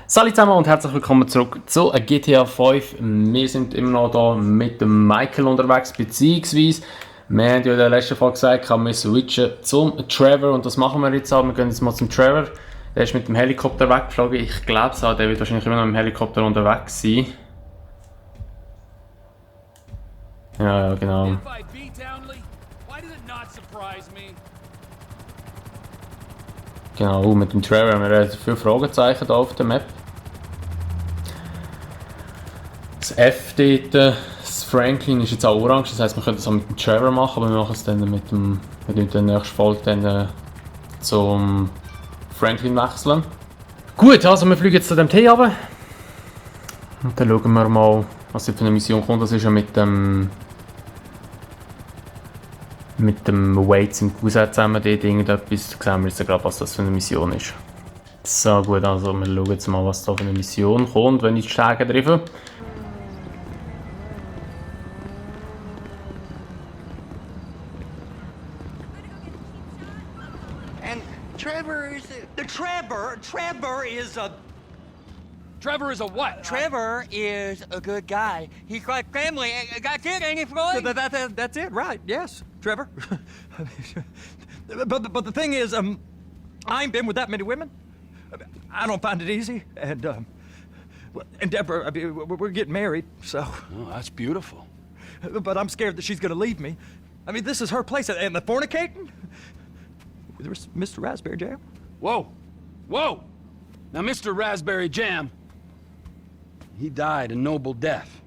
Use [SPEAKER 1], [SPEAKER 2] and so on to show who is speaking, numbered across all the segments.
[SPEAKER 1] Salut zusammen und herzlich willkommen zurück zu GTA5. Wir sind immer noch hier mit dem Michael unterwegs, beziehungsweise wir haben ja in der letzten Folge gesagt, wir switchen zum Trevor und das machen wir jetzt auch. Wir gehen jetzt mal zum Trevor. Der ist mit dem Helikopter weggeflogen. Ich glaube es auch, der wird wahrscheinlich immer noch mit dem Helikopter unterwegs sein. Ja, genau. Genau, mit dem Trevor haben wir relativ viele Fragezeichen hier auf der Map. Das F dort, das Franklin ist jetzt auch orange, das heisst, wir können das auch mit dem Trevor machen, aber wir machen es dann mit dem, mit der nächsten Folge dann, zum Franklin wechseln. Gut, also wir fliegen jetzt zu dem T runter. Und dann schauen wir mal, was für eine Mission kommt. Das ist ja mit dem Weights im Cousin zusammen dort irgendetwas. Da sehen wir jetzt gerade, was das für eine Mission ist. So gut, also wir schauen jetzt mal, was da für eine Mission kommt, wenn ich die Stege treffe.
[SPEAKER 2] And Trevor is a what?
[SPEAKER 3] Trevor is a good guy. He's like family. Got kid, ain't he, Floyd?
[SPEAKER 2] That's it, right? Yes, Trevor. but the thing is, I ain't been with that many women. I don't find it easy, and Deborah, I mean, we're getting married, so.
[SPEAKER 4] Oh, that's beautiful.
[SPEAKER 2] But I'm scared that she's gonna leave me. I mean, this is her place, and the fornicating. There's Mr. Raspberry Jam.
[SPEAKER 4] Whoa, whoa! Now, Mr. Raspberry Jam, he died a noble death,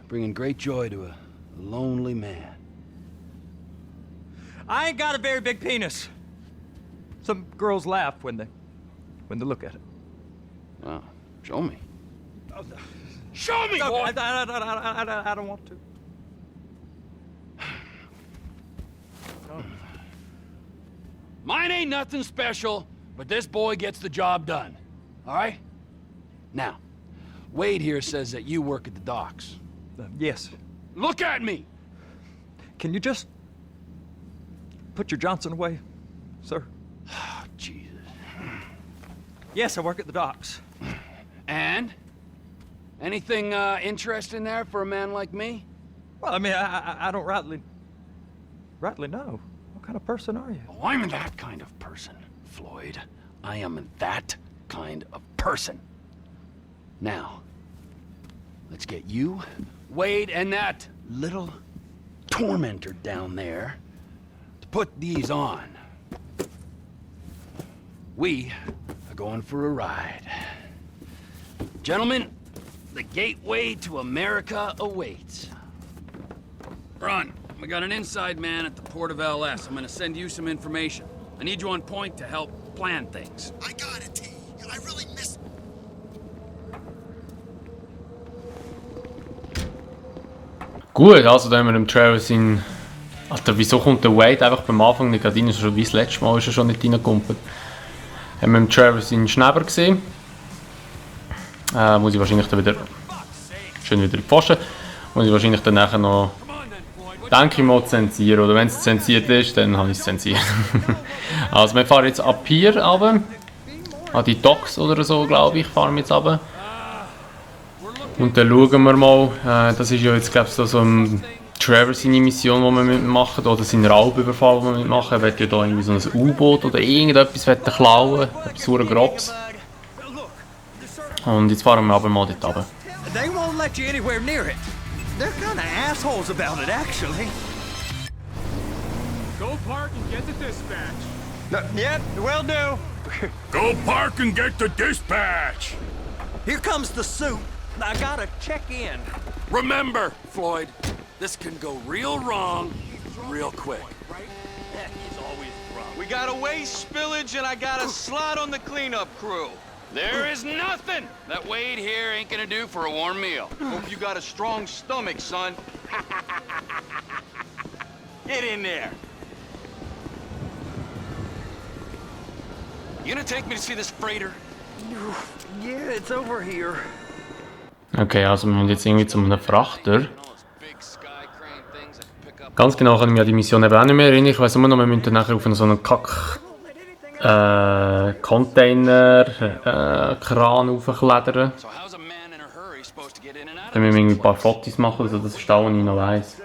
[SPEAKER 4] bringing great joy to a lonely man.
[SPEAKER 2] I ain't got a very big penis. Some girls laugh when they look at it.
[SPEAKER 4] Oh, show me. Show me, boy!
[SPEAKER 2] I don't want to.
[SPEAKER 4] Mine ain't nothing special, but this boy gets the job done. All right? Now, Wade here says that you work at the docks.
[SPEAKER 2] Yes.
[SPEAKER 4] Look at me!
[SPEAKER 2] Can you just put your Johnson away, sir?
[SPEAKER 4] Oh, Jesus.
[SPEAKER 2] Yes, I work at the docks.
[SPEAKER 4] And? Anything interesting there for a man like me?
[SPEAKER 2] Well, I mean, I don't rightly know. What kind of person are you?
[SPEAKER 4] Oh, I'm that kind of person, Floyd. I am that kind of person. Now, let's get you, Wade, and that little tormentor down there to put these on. We are going for a ride. Gentlemen, the gateway to America awaits. Run. We got an inside man at the port of LS. I'm gonna send you some information. I need you on point to help plan things.
[SPEAKER 5] I got it, T. I really miss...
[SPEAKER 1] Gut, also da haben wir dem Trevor sein... Alter, wieso kommt der Wade einfach beim Anfang nicht gerade rein? Schon wie das letzte Mal ist er schon nicht reingekumpelt. Haben wir dem Trevor seinen Schneber gesehen. Muss ich wahrscheinlich dann wieder... Schön wieder in die Pfosten. Muss ich wahrscheinlich dann nachher noch... Denke ich mal zensieren, oder wenn es zensiert ist, dann habe ich es zensiert. Also wir fahren jetzt ab hier runter, an die Docks oder so, glaube ich, fahren wir jetzt runter. Und dann schauen wir mal, das ist ja jetzt glaube ich so ein Trevor seine Mission, die wir mitmachen, oder sein Raubüberfall, den wir mitmachen. Er will ja da irgendwie so ein U-Boot oder irgendetwas klauen, etwas verdammt Grobes. Und jetzt fahren wir aber mal dort runter.
[SPEAKER 2] They won't let you anywhere near it. They're kind of assholes about it, actually.
[SPEAKER 6] Go park and get the dispatch.
[SPEAKER 2] Yep, will do.
[SPEAKER 6] Go park and get the dispatch.
[SPEAKER 2] Here comes the suit. I gotta check in.
[SPEAKER 4] Remember, Floyd, this can go real wrong real quick.
[SPEAKER 3] He's always drunk.
[SPEAKER 7] We got a waste spillage and I got a slot on the cleanup crew.
[SPEAKER 4] There is nothing that Wade here ain't gonna do for a warm meal.
[SPEAKER 7] Hope you got a strong stomach, son. Get in there.
[SPEAKER 4] You gonna take me to see this freighter?
[SPEAKER 2] Yeah, it's over here.
[SPEAKER 1] Okay, also wir müssen jetzt irgendwie zu einem Frachter. Ganz genau kann ich mich an die Mission eben auch nicht mehr erinnern. Ich weiss immer noch, wir müssen dann nachher auf so einen Kack Container, Kran aufklettern.
[SPEAKER 4] So how's a man in a hurry supposed to get in and out
[SPEAKER 1] Dann
[SPEAKER 4] of
[SPEAKER 1] müssen wir ein paar Fotos machen, also das ist das, was ich noch weiss.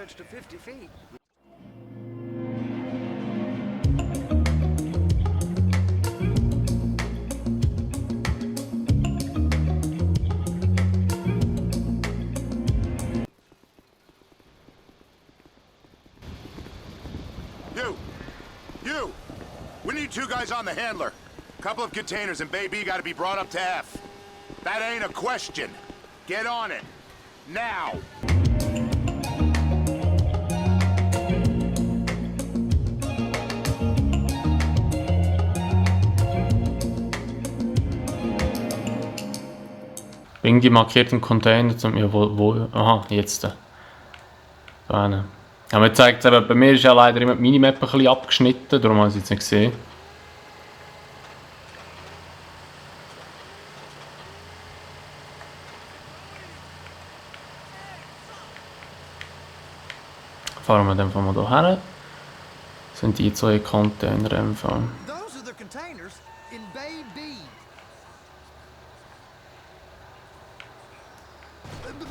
[SPEAKER 6] You! We need 2 guys on the handler. Couple of containers and baby gotta be brought up to F. That ain't a question. Get on it. Now!
[SPEAKER 1] Bring die markierten Container zum... Ja, wo... Aha, jetzt. Da hinten. Ja, man zeigt es eben, bei mir ist ja leider immer die Minimap ein bisschen abgeschnitten, darum habe ich es jetzt nicht gesehen. Fahren wir dann mal hier her. Das sind die 2 Container einfach.
[SPEAKER 5] Those are the containers in Bay B.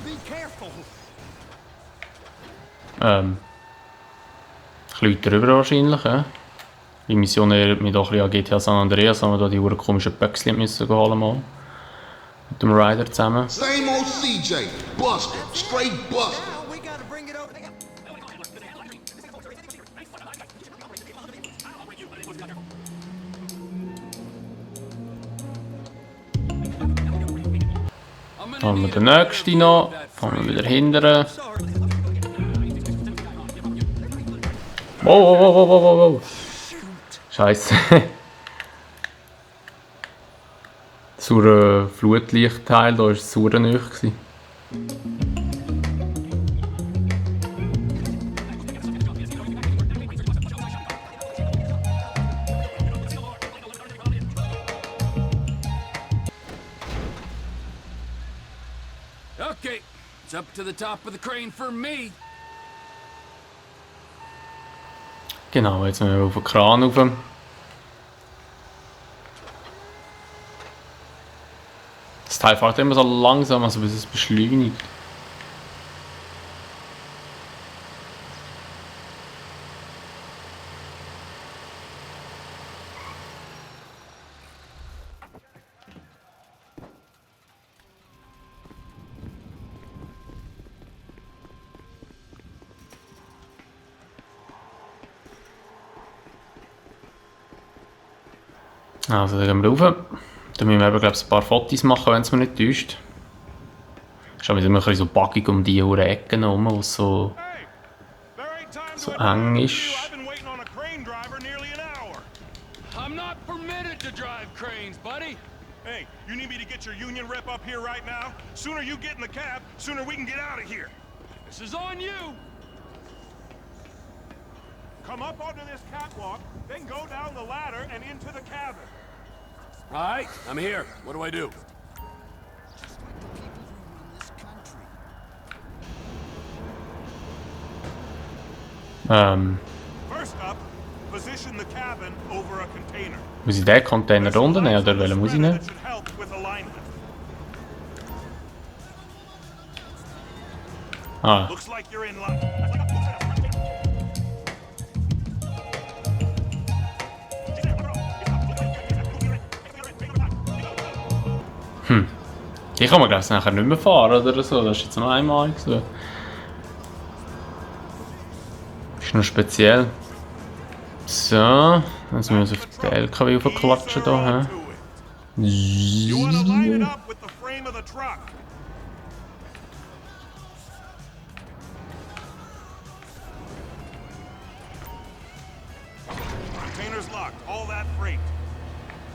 [SPEAKER 5] Be careful.
[SPEAKER 1] Ein bisschen drüber wahrscheinlich, ja. Die Mission erinnert mich doch ein bisschen an GTA San Andreas, haben wir da die komischen Böckchen müssen holen mal. Mit dem Rider zusammen.
[SPEAKER 8] Same old CJ, Buster, straight Buster.
[SPEAKER 5] Now we gotta bring it over.
[SPEAKER 1] Dann haben wir den nächsten noch, fahren wir wieder hinterher. Wow. Scheiße. Zur Flutlichtteil, da war es sauer nicht.
[SPEAKER 4] Okay, it's up to the top of the crane for me.
[SPEAKER 1] Genau, jetzt müssen wir auf den Kran rauf. Das Teil fährt immer so langsam, also bis es beschleunigt. Also, dann gehen wir rauf. Dann müssen wir eben, glaube ich, ein paar Fotos machen, wenn es mir nicht täuscht. Es ist auch wieder ein bisschen so buggig um die Ecken herum, wo es so eng ist.
[SPEAKER 4] I'm not permitted to drive cranes, buddy.
[SPEAKER 6] Hey, you need me to get your union rep up here right now? Sooner you get in the cab, sooner we can get out of here.
[SPEAKER 4] This is on you.
[SPEAKER 6] Come up onto this catwalk, then go down the ladder and into the cabin.
[SPEAKER 4] All right, I'm here. What do I do?
[SPEAKER 5] Just like the people who run this country.
[SPEAKER 6] First up, position the cabin over a container.
[SPEAKER 1] Muss ich den Container runter nehmen oder welchen muss ich nehmen?
[SPEAKER 6] That should help with alignment.
[SPEAKER 1] Ah.
[SPEAKER 6] Looks like you're in line.
[SPEAKER 1] Hier kann man glaube ich nachher nicht mehr fahren oder so, das ist jetzt noch einmalig so. Ist noch speziell. So, jetzt müssen wir auf den LKW aufklatschen hier.
[SPEAKER 6] You want to line it up with the frame of the truck. Container's locked, all that freight.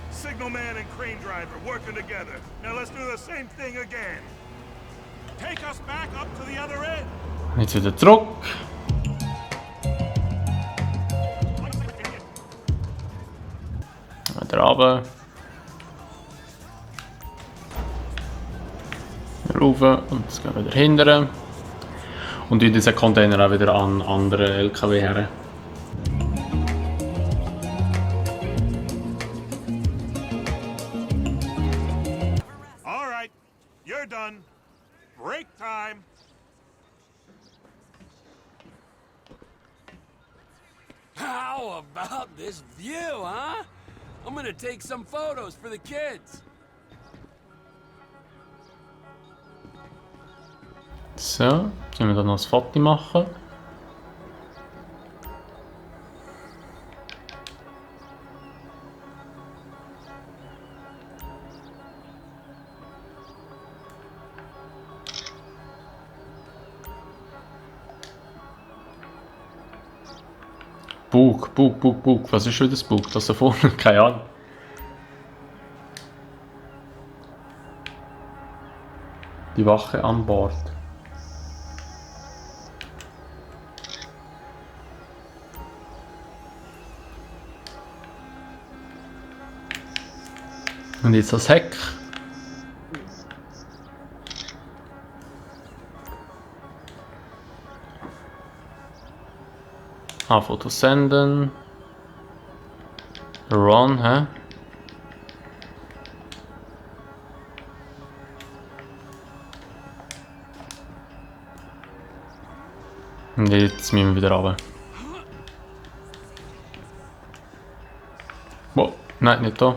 [SPEAKER 6] Signalman and crane driver working together. Now let's do the same thing again. Take us back up to the other end.
[SPEAKER 1] Jetzt wieder zurück. Wieder runter. Rauf und jetzt gehen wir wieder hinterher. Und in diesen Container auch wieder an andere LKW her.
[SPEAKER 6] we're done. Break time.
[SPEAKER 9] How about this view, huh? I'm gonna take some photos for the kids.
[SPEAKER 1] So, können wir da noch ein Foto machen. Bug. Was ist schon das Bug? Das da vorne? Keine Ahnung. Die Wache an Bord. Und jetzt das Heck. Fotos senden. Run, hä? Und jetzt müssen wir wieder runter. Wow, nein, nicht da.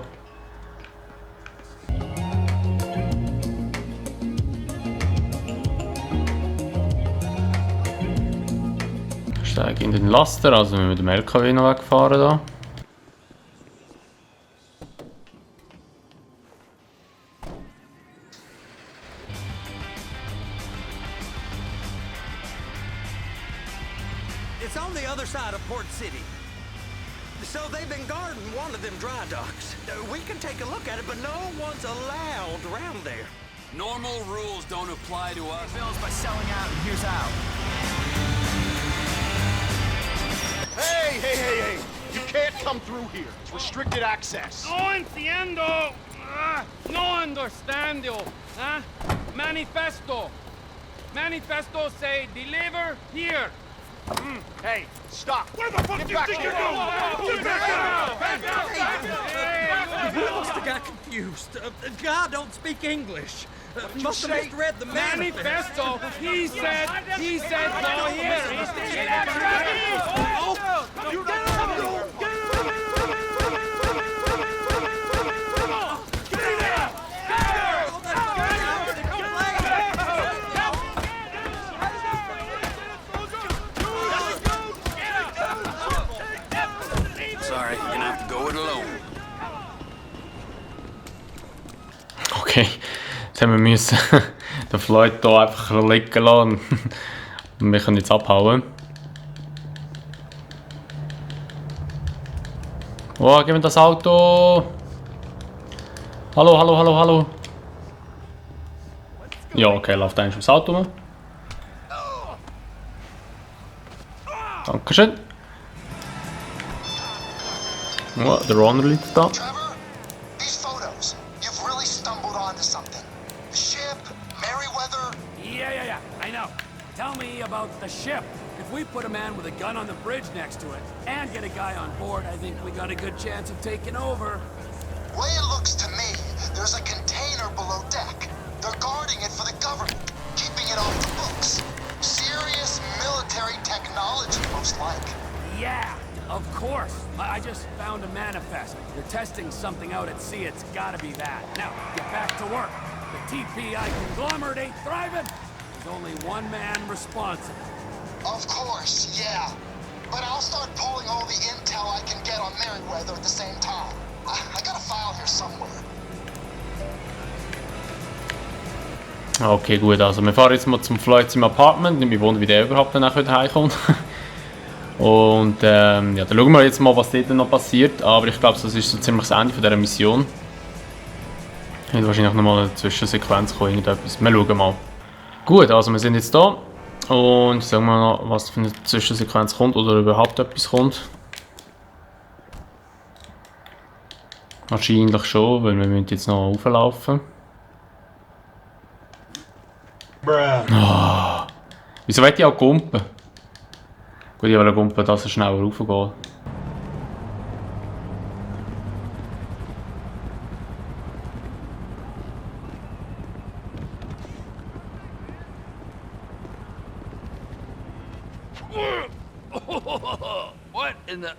[SPEAKER 1] Steige in den Laster, also wir mit dem LKW noch wegfahren da.
[SPEAKER 5] It's on the other side of Port City. So they've been guarding one of them dry docks. We can take a look at it, but no one's allowed around there.
[SPEAKER 9] Normal rules don't apply to us.
[SPEAKER 2] Bills by selling out, and here's out.
[SPEAKER 10] Hey! You can't come through here. It's restricted access.
[SPEAKER 11] No entiendo. No understando. Manifesto. Manifesto say deliver here.
[SPEAKER 10] Hey, stop.
[SPEAKER 6] Where the fuck
[SPEAKER 10] Get
[SPEAKER 6] do you
[SPEAKER 10] back
[SPEAKER 6] think
[SPEAKER 10] here.
[SPEAKER 6] you're going? Get back out!
[SPEAKER 5] We must have got confused. God don't speak English. Must have misread the
[SPEAKER 11] Manifesto. He said no here.
[SPEAKER 9] Sorry, you're gonna have to go it alone.
[SPEAKER 1] Okay, jetzt haben wir müssen den Floyd hier einfach liegen lassen und wir können jetzt abhauen. Oh, gib mir das Auto! Hallo! Ja, okay, läuft eigentlich ums Auto rum. Dankeschön. Oh, der Runner liegt da.
[SPEAKER 8] Trevor, these photos, you've really stumbled onto something. The ship, Merryweather.
[SPEAKER 9] Yeah, I know. Tell me about the ship. If we put a man with a gun on the bridge next to it and get a guy on board, I think we got a good chance of taking over.
[SPEAKER 8] Way it looks to me, there's a container below deck. They're guarding it for the government, keeping it off the books. Serious military technology, most like.
[SPEAKER 9] Yeah, of course. I just found a manifest. They're testing something out at sea. It's gotta be that. Now, get back to work. The TPI conglomerate ain't thriving. There's only one man responsible.
[SPEAKER 8] Of course, yeah. But I'll start pulling all the intel I can get on Merryweather at the same time. I got a file here somewhere.
[SPEAKER 1] Okay, gut, also wir fahren jetzt mal zum Floyd im Apartment. Ich wundere, wie der überhaupt danach wieder heimkommt. Und ja, dann schauen wir jetzt mal, was dort noch passiert. Aber ich glaube, das ist so ziemlich das Ende von dieser Mission. Wird wahrscheinlich nochmal eine Zwischensequenz kommen, irgendetwas. Wir schauen mal. Gut, also wir sind jetzt da. Und sagen wir noch, was für eine Zwischensequenz kommt oder überhaupt etwas kommt. Wahrscheinlich schon, weil wir müssen jetzt noch rauflaufen. Oh. Wieso will ich auch gumpen? Gut, ich will gumpen, dass er schneller raufgeht.
[SPEAKER 4] What in the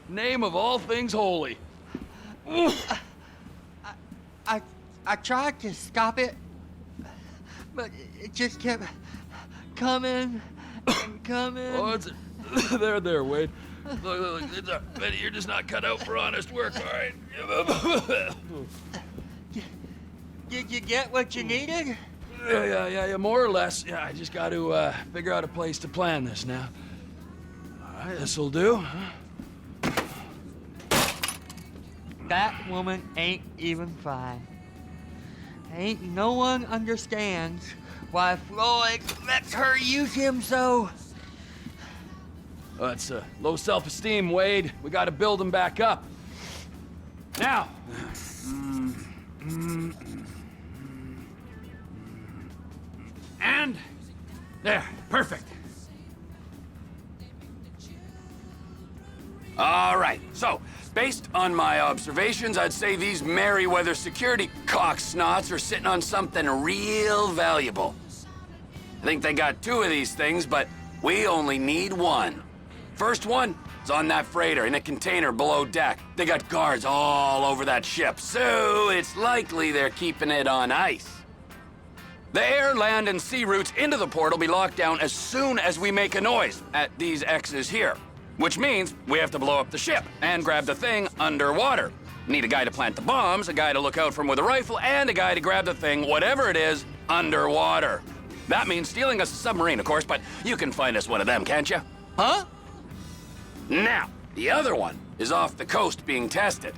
[SPEAKER 4] name of all things holy?
[SPEAKER 3] I tried to stop it, but it just kept coming and coming.
[SPEAKER 4] Oh, it's there, Wade. Look, Betty, you're just not cut out for honest work, all right?
[SPEAKER 3] Did you get what you needed?
[SPEAKER 4] Yeah, more or less. Yeah, I just got to figure out a place to plan this now. All right, this'll do.
[SPEAKER 3] That woman ain't even fine. Ain't no one understands why Floyd lets her use him so.
[SPEAKER 4] That's low self-esteem, Wade. We got to build him back up. Now. And there, perfect. All right, so based on my observations, I'd say these Merryweather security cocksnots are sitting on something real valuable. I think they got 2 of these things, but we only need 1. First one is on that freighter in a container below deck. They got guards all over that ship, so it's likely they're keeping it on ice. The air, land, and sea routes into the port will be locked down as soon as we make a noise at these X's here. Which means we have to blow up the ship and grab the thing underwater. Need a guy to plant the bombs, a guy to look out for him with a rifle, and a guy to grab the thing, whatever it is, underwater. That means stealing us a submarine, of course, but you can find us one of them, can't you? Huh? Now, the other one is off the coast being tested.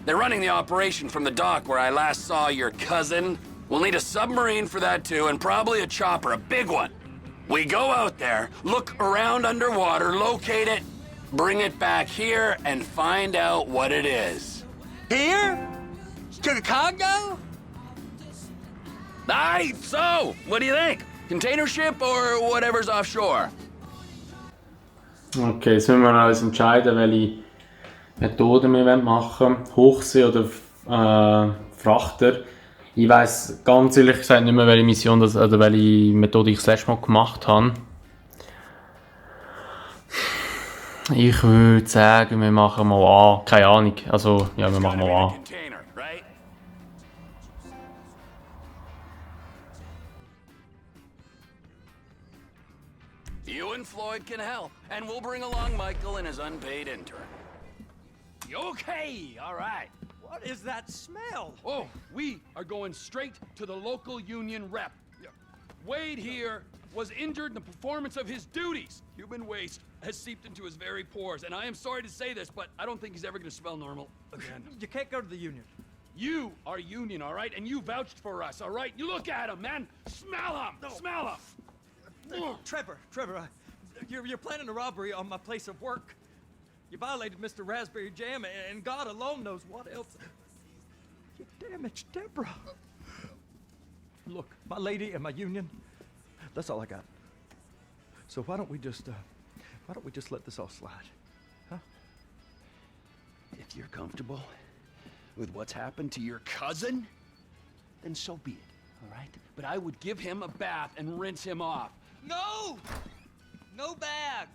[SPEAKER 4] They're running the operation from the dock where I last saw your cousin. We'll need a submarine for that too, and probably a chopper, a big one. We go out there, look around underwater, locate it, bring it back here, and find out what it is.
[SPEAKER 3] Here? To the Congo?
[SPEAKER 4] Aye, so, what do you think? Container ship or whatever's offshore?
[SPEAKER 1] Okay, jetzt müssen wir uns entscheiden, welche Methode wir machen wollen. Hochsee oder Frachter. Ich weiss ganz ehrlich gesagt nicht mehr, welche Mission das, oder welche Methode ich das letzte Mal gemacht habe. Ich würde sagen, wir machen mal A. Keine Ahnung. Also, ja, wir machen mal A.
[SPEAKER 4] You and Floyd can help, and we'll bring along Michael and his unpaid intern. Okay, all right.
[SPEAKER 2] What is that smell?
[SPEAKER 4] Oh, we are going straight to the local union rep. Wade here was injured in the performance of his duties. Human waste has seeped into his very pores, and I am sorry to say this, but I don't think he's ever going to smell normal again.
[SPEAKER 2] You can't go to the union.
[SPEAKER 4] You are union, all right? And you vouched for us, all right? You look at him, man. Smell him. No. Smell him.
[SPEAKER 2] Trevor, you're planning a robbery on my place of work. You violated Mr. Raspberry Jam, and God alone knows what else. You damaged Deborah. Look, my lady and my union, that's all I got. So why don't we just let this all slide, huh?
[SPEAKER 4] If you're comfortable with what's happened to your cousin, then so be it, all right? But I would give him a bath and rinse him off.
[SPEAKER 3] No! No bag!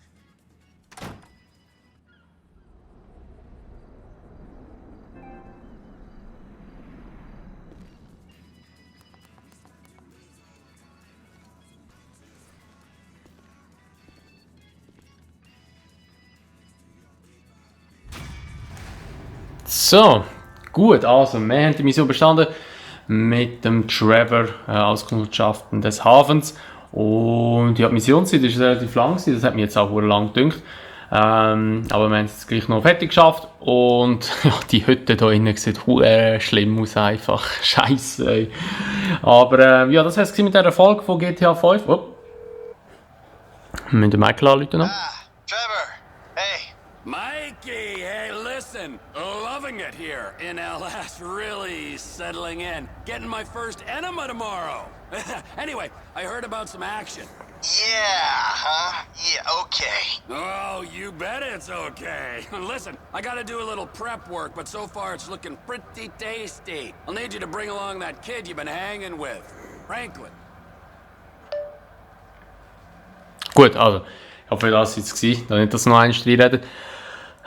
[SPEAKER 1] So, gut, also wir haben die Mission bestanden mit dem Trevor, Auskundschaften des Hafens. Und ja, die Missionszeit ist relativ lang, das hat mich jetzt auch lang gedünkt. Aber wir haben es gleich noch fertig geschafft. Und ja, die Hütte hier innen sieht schlimm aus, einfach. Scheiße. Aber ja, das heißt mit dieser Folge von GTA 5. Oh. Wir müssen den Michael anrufen noch.
[SPEAKER 8] Trevor, hey.
[SPEAKER 4] Mikey, hey, listen. Loving it here in LS. Really settling in. Getting my first enema tomorrow. Anyway, I heard about some action.
[SPEAKER 8] Yeah, huh? Yeah, okay.
[SPEAKER 4] Oh, you bet it's okay. Listen, I gotta do a little prep work, but so far it's looking pretty tasty. I'll need you to bring along that kid you've been hanging with, Franklin.
[SPEAKER 1] Gut, also, Ich hoffe, das war es jetzt, da nicht das noch einmal reinreden.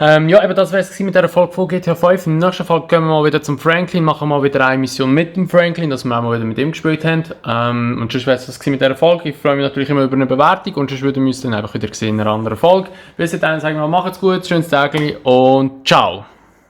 [SPEAKER 1] Ja, eben das wäre es mit dieser Folge von GTA5. In der nächsten Folge gehen wir mal wieder zum Franklin, machen mal wieder eine Mission mit dem Franklin, dass wir auch mal wieder mit ihm gespielt haben. Und sonst wäre es das mit dieser Folge. Ich freue mich natürlich immer über eine Bewertung und sonst würden wir uns dann einfach wieder sehen in einer anderen Folge. Bis dahin sagen wir mal, macht's gut, schönes Tag und ciao!